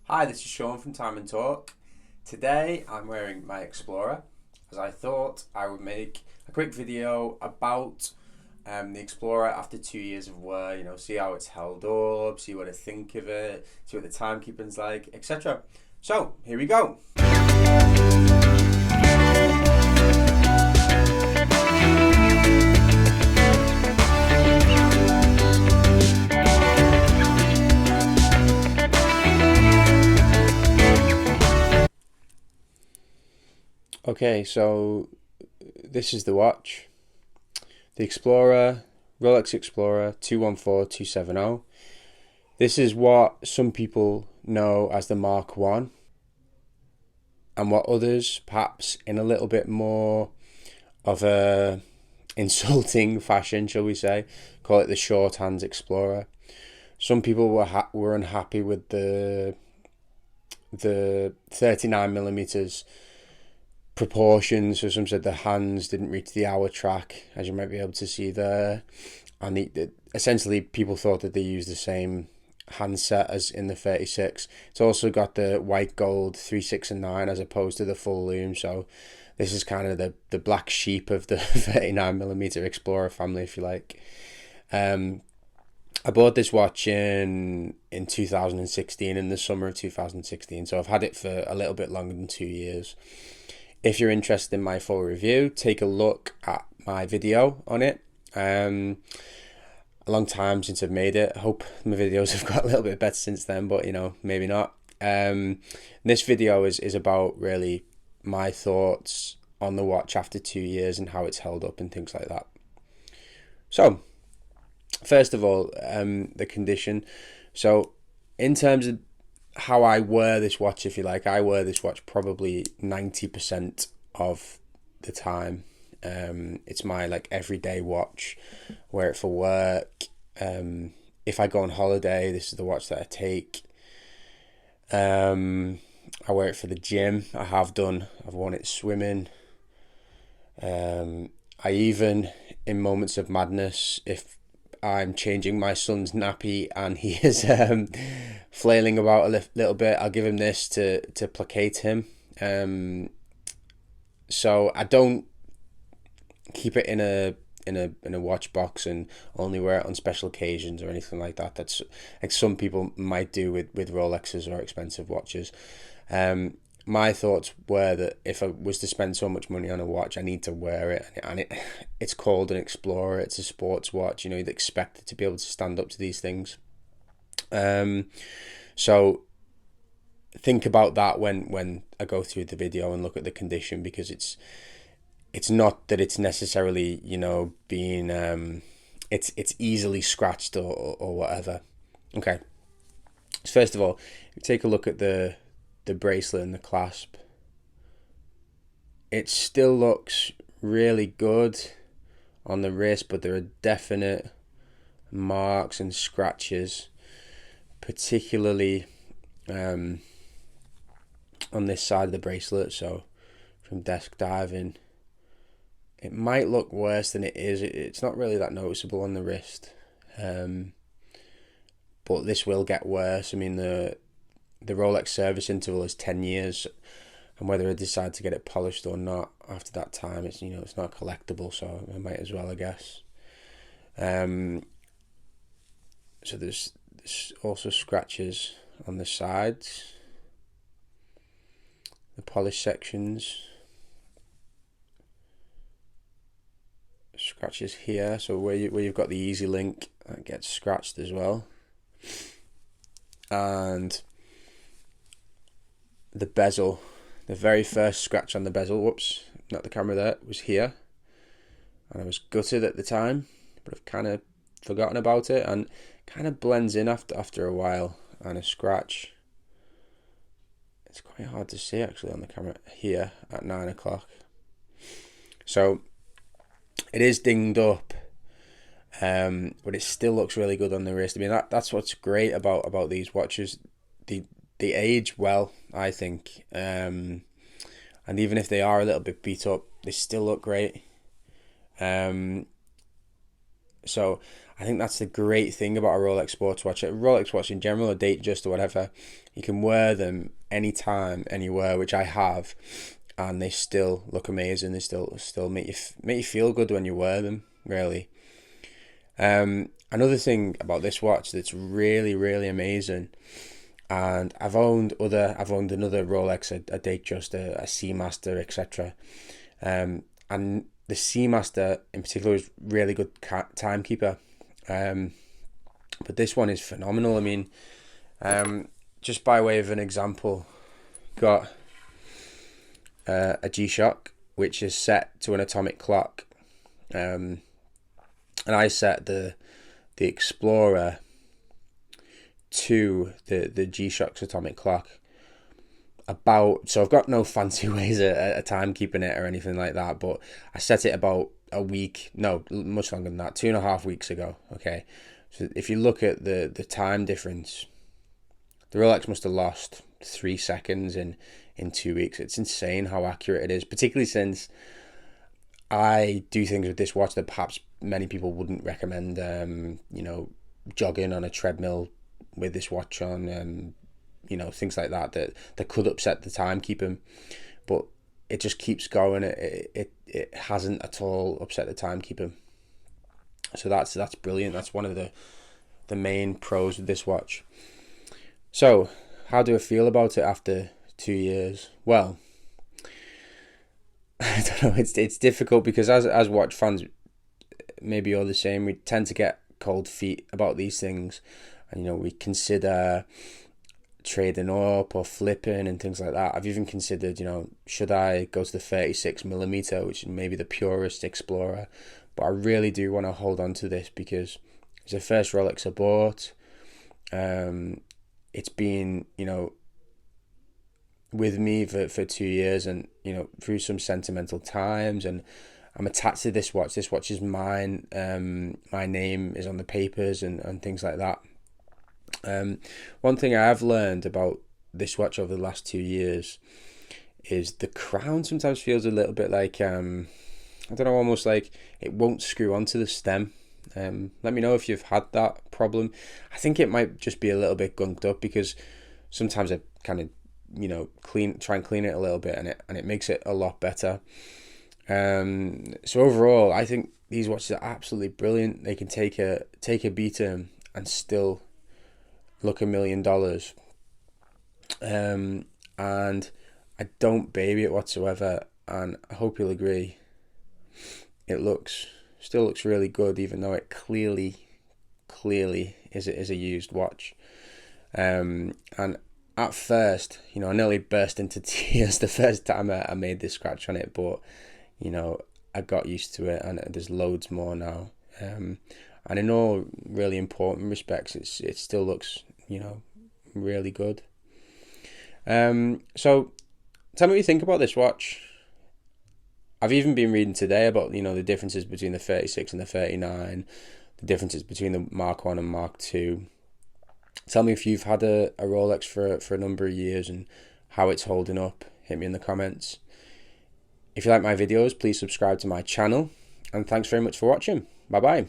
Hi, this is Sean from Time and Talk. Today I'm wearing my Explorer as I thought I would make a quick video about the Explorer after 2 years of wear, see how it's held up, see what I think of it, see what the timekeeping's like, etc. So, here we go. Okay, so this is the watch. The Explorer, Rolex Explorer 214270. This is what some people know as the Mark 1 and what others, perhaps in a little bit more of a insulting fashion, shall we say, call it the shorthand Explorer. Some people were unhappy with the 39 millimeters proportions. So some said the hands didn't reach the hour track, as you might be able to see there, and essentially people thought that they used the same handset as in the 36. It's also got the white gold 3, 6 and 9 as opposed to the full lume, so this is kind of the black sheep of the 39 millimeter Explorer family, if you like. I bought this watch in 2016, in the summer of 2016, so I've had it for a little bit longer than 2 years. If you're interested in my full review, take a look at my video on it. A long time since I've made it. I hope my videos have got a little bit better since then, but maybe not. This video is about really my thoughts on the watch after 2 years and how it's held up and things like that. So, first of all, the condition. So, in terms of how I wear this watch, if you like, I wear this watch probably 90% of the time. It's my everyday watch. Wear it for work. If I go on holiday, this is the watch that I take. I wear it for the gym. I have done. I've worn it swimming. I even, in moments of madness, if I'm changing my son's nappy and he is flailing about a little bit, I'll give him this to placate him. So I don't keep it in a watch box and only wear it on special occasions or anything like that. That's like some people might do with Rolexes or expensive watches. My thoughts were that if I was to spend so much money on a watch, I need to wear it, and it's called an Explorer. It's a sports watch. You'd expect it to be able to stand up to these things. So think about that when I go through the video and look at the condition, because it's not that it's necessarily being it's easily scratched or whatever. Okay, so first of all, take a look at the bracelet and the clasp. It still looks really good on the wrist, but there are definite marks and scratches, particularly on this side of the bracelet. So from desk diving, it might look worse than it is. It's not really that noticeable on the wrist, but this will get worse. I mean, the Rolex service interval is 10 years, and whether I decide to get it polished or not after that time, it's not collectible, so I might as well, I guess. So there's also scratches on the sides, the polished sections, scratches here. So where you've got the easy link, that gets scratched as well, and the bezel, the very first scratch on the bezel, whoops, not the camera there, was here, and I was gutted at the time, but I've kind of forgotten about it, and kind of blends in after a while. And a scratch, it's quite hard to see actually on the camera, here at 9 o'clock. So it is dinged up, but it still looks really good on the wrist. I mean, that's what's great about these watches. They age well, I think, and even if they are a little bit beat up, they still look great. So I think that's the great thing about a Rolex sports watch. A Rolex watch in general, a Datejust or whatever, you can wear them anytime, anywhere, which I have, and they still look amazing. They still make you feel good when you wear them. Really. Another thing about this watch that's really really amazing, and I've owned another Rolex, a Datejust, a Seamaster, etc. And the Seamaster in particular is really good timekeeper. But this one is phenomenal. I mean, just by way of an example, got a G-Shock which is set to an atomic clock, and I set the Explorer to the G-Shock's atomic clock. So I've got no fancy ways at time keeping it or anything like that, but I set it about a week, no, much longer than that, 2.5 weeks ago. Okay, so if you look at the time difference, the Rolex must have lost 3 seconds in 2 weeks. It's insane how accurate it is, particularly since I do things with this watch that perhaps many people wouldn't recommend. Jogging on a treadmill with this watch on, things like that could upset the timekeeping, but it just keeps going. It hasn't at all upset the timekeeping, so that's brilliant. That's one of the main pros with this watch. So how do I feel about it after 2 years? Well, I don't know. It's difficult because as watch fans, maybe you're the same. We tend to get cold feet about these things, and we consider trading up or flipping and things like that. I've even considered, should I go to the 36mm, which is maybe the purest Explorer, but I really do want to hold on to this because it's the first Rolex I bought. It's been, with me for 2 years, and through some sentimental times, and I'm attached to this watch. This watch is mine. My name is on the papers and things like that. One thing I have learned about this watch over the last 2 years is the crown sometimes feels a little bit like, I don't know, almost like it won't screw onto the stem. Let me know if you've had that problem. I think it might just be a little bit gunked up because sometimes I kind of, try and clean it a little bit, and it makes it a lot better. So overall, I think these watches are absolutely brilliant. They can take a beating and still look $1 million. And I don't baby it whatsoever, and I hope you'll agree. It still looks really good, even though it clearly is a used watch. And at first, I nearly burst into tears the first time I made this scratch on it, but I got used to it, and there's loads more now. And in all really important respects, it still looks, really good. So tell me what you think about this watch. I've even been reading today about, the differences between the 36 and the 39, the differences between the Mark 1 and Mark 2. Tell me if you've had a Rolex for a number of years and how it's holding up. Hit me in the comments. If you like my videos, please subscribe to my channel, and thanks very much for watching. Bye bye.